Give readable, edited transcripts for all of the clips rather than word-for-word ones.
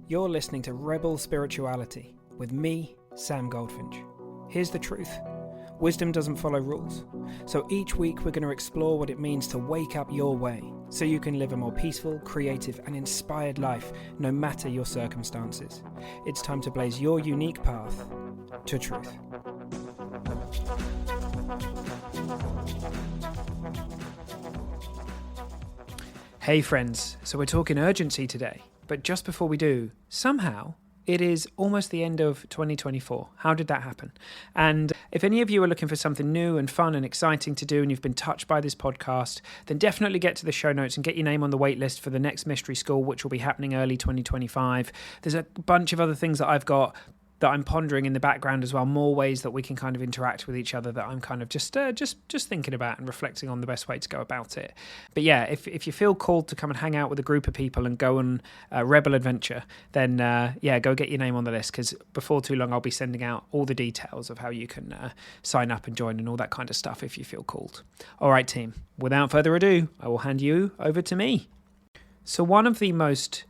You're listening to Rebel Spirituality with me, Sam Goldfinch. Here's the truth. Wisdom doesn't follow rules. So each week we're going to explore what it means to wake up your way so you can live a more peaceful, creative and inspired life no matter your circumstances. It's time to blaze your unique path to truth. Hey friends, so we're talking urgency today. But just before we do, somehow it is almost the end of 2024. How did that happen? And if any of you are looking for something new and fun and exciting to do and you've been touched by this podcast, then definitely get to the show notes and get your name on the wait list for the next mystery school, which will be happening early 2025. There's a bunch of other things that I've got that I'm pondering in the background as well, more ways that we can kind of interact with each other that I'm kind of just thinking about and reflecting on the best way to go about it. But yeah, if you feel called to come and hang out with a group of people and go on a rebel adventure, then go get your name on the list, because before too long I'll be sending out all the details of how you can sign up and join and all that kind of stuff if you feel called. All right, team, without further ado, I will hand you over to me. So one of the most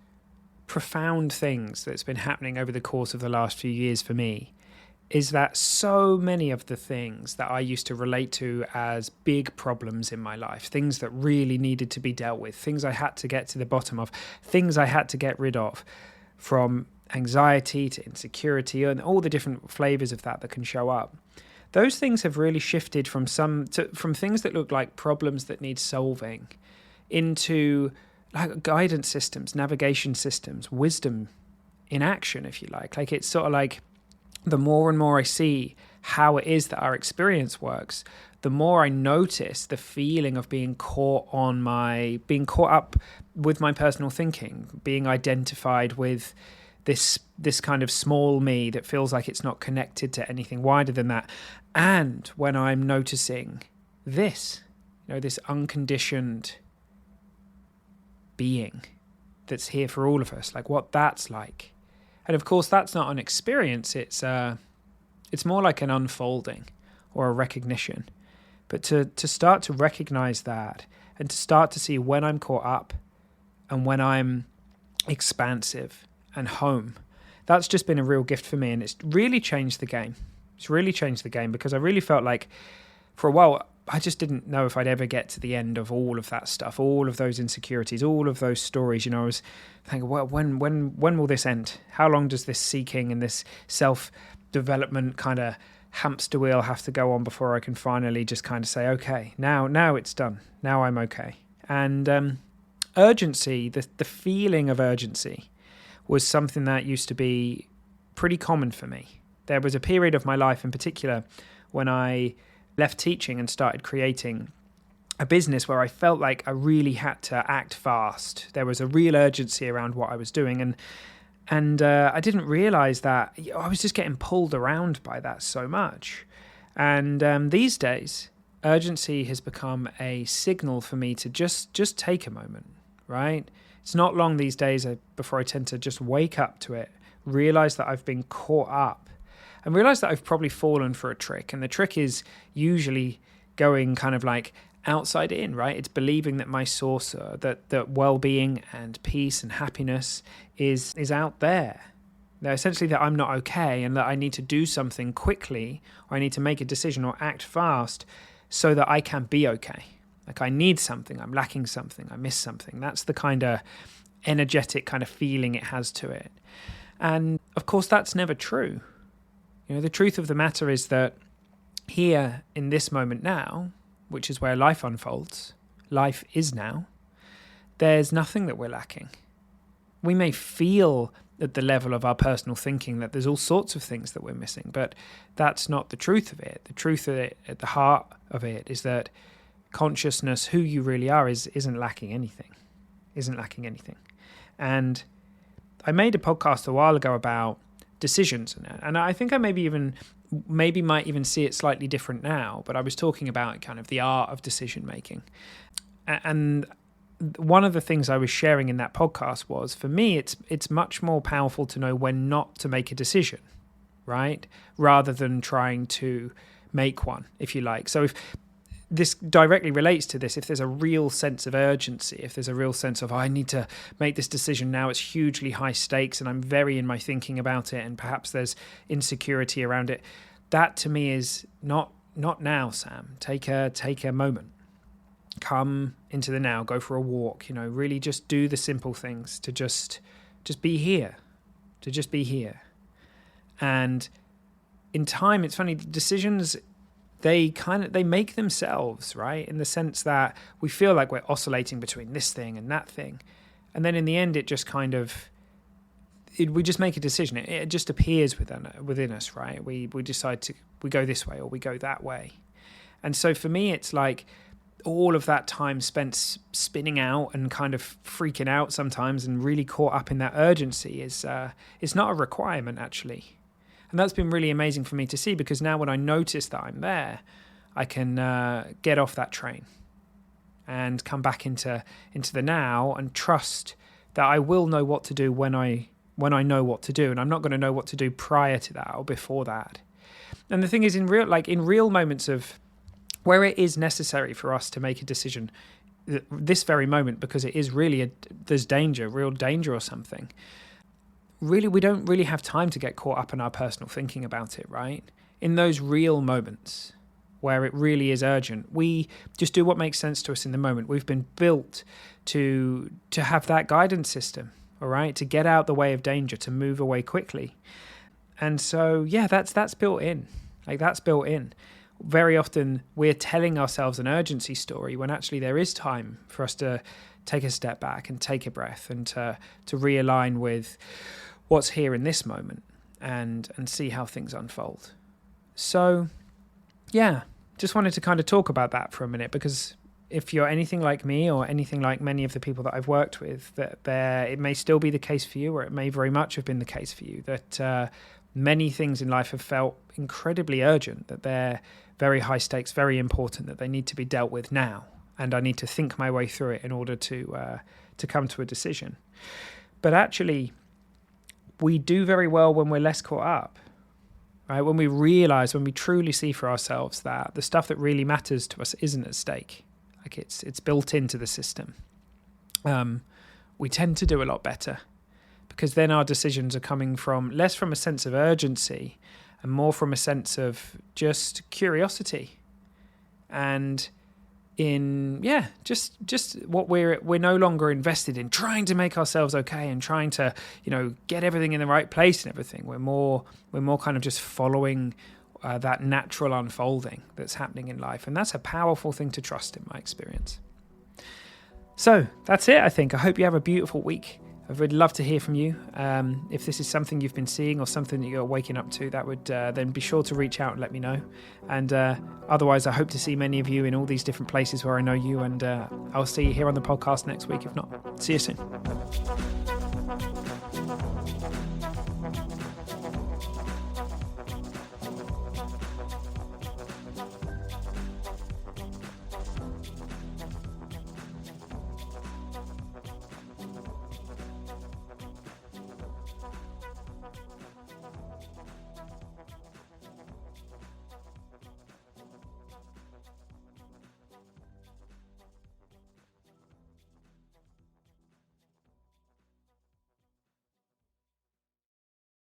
profound things that's been happening over the course of the last few years for me is that so many of the things that I used to relate to as big problems in my life, things that really needed to be dealt with, things I had to get to the bottom of, things I had to get rid of, from anxiety to insecurity and all the different flavors of that can show up. Those things have really shifted from things that look like problems that need solving into like guidance systems, navigation systems, wisdom in action, if you like. Like, it's sort of like the more and more I see how it is that our experience works, the more I notice the feeling of being caught up with my personal thinking, being identified with this kind of small me that feels like it's not connected to anything wider than that. And when I'm noticing this unconditioned being that's here for all of us, like what that's like. And of course that's not an experience, it's more like an unfolding or a recognition. But to start to recognize that and to start to see when I'm caught up and when I'm expansive and home, that's just been a real gift for me, and it's really changed the game. It's really changed the game, because I really felt like for a while I just didn't know if I'd ever get to the end of all of that stuff, all of those insecurities, all of those stories. I was thinking, well, when will this end? How long does this seeking and this self-development kind of hamster wheel have to go on before I can finally just kind of say, okay, now it's done. Now I'm okay. And urgency, the feeling of urgency was something that used to be pretty common for me. There was a period of my life in particular when I left teaching and started creating a business where I felt like I really had to act fast. There was a real urgency around what I was doing, and I didn't realize that I was just getting pulled around by that so much. And these days, urgency has become a signal for me to just take a moment, right? It's not long these days before I tend to just wake up to it, realize that I've been caught up, and realize that I've probably fallen for a trick. And the trick is usually going kind of like outside in, right? It's believing that my source, that well-being and peace and happiness is out there. Now, essentially that I'm not okay and that I need to do something quickly, or I need to make a decision or act fast so that I can be okay. Like I need something, I'm lacking something, I miss something. That's the kind of energetic kind of feeling it has to it. And of course, that's never true. The truth of the matter is that here in this moment now, which is where life unfolds, life is now, there's nothing that we're lacking. We may feel at the level of our personal thinking that there's all sorts of things that we're missing, but that's not the truth of it. The truth of it, at the heart of it, is that consciousness, who you really are, isn't lacking anything. And I made a podcast a while ago about decisions, and I think I maybe might even see it slightly different now, but I was talking about kind of the art of decision making. And one of the things I was sharing in that podcast was, for me, it's much more powerful to know when not to make a decision, right? Rather than trying to make one, if you like. So this directly relates to this. If there's a real sense of urgency, if there's a real sense of, I need to make this decision now, it's hugely high stakes and I'm very in my thinking about it, and perhaps there's insecurity around it, that to me is not now, Sam. Take a moment. Come into the now, go for a walk, really just do the simple things to just be here, to just be here. And in time, it's funny, decisions, they make themselves, right? In the sense that we feel like we're oscillating between this thing and that thing. And then in the end, it just we just make a decision. It just appears within us, right? We decide we go this way or we go that way. And so for me, it's like all of that time spent spinning out and kind of freaking out sometimes and really caught up in that urgency is not a requirement, actually. And that's been really amazing for me to see, because now when I notice that I'm there, I can get off that train and come back into the now and trust that I will know what to do when I know what to do, and I'm not going to know what to do prior to that or before that. And the thing is, in real moments of where it is necessary for us to make a decision, this very moment, because it is really there's real danger or something. Really, we don't really have time to get caught up in our personal thinking about it, right? In those real moments where it really is urgent, we just do what makes sense to us in the moment. We've been built to have that guidance system, all right, to get out the way of danger, to move away quickly. And so, yeah, that's built in. That's built in. Very often we're telling ourselves an urgency story when actually there is time for us to take a step back and take a breath and to realign with what's here in this moment and see how things unfold. So, yeah, just wanted to kind of talk about that for a minute, because if you're anything like me or anything like many of the people that I've worked with, that it may still be the case for you, or it may very much have been the case for you, that many things in life have felt incredibly urgent, that they're very high stakes, very important, that they need to be dealt with now. And I need to think my way through it in order to come to a decision. But actually, we do very well when we're less caught up, right? When we truly see for ourselves that the stuff that really matters to us isn't at stake. Like it's built into the system. We tend to do a lot better, because then our decisions are coming less from a sense of urgency and more from a sense of just curiosity. And just what we're no longer invested in trying to make ourselves okay and trying to, get everything in the right place and everything. We're more kind of just following that natural unfolding that's happening in life. And that's a powerful thing to trust, in my experience. So that's it, I think. I hope you have a beautiful week. I would love to hear from you. If this is something you've been seeing or something that you're waking up to, that would then be sure to reach out and let me know. And otherwise, I hope to see many of you in all these different places where I know you. And I'll see you here on the podcast next week, if not. See you soon.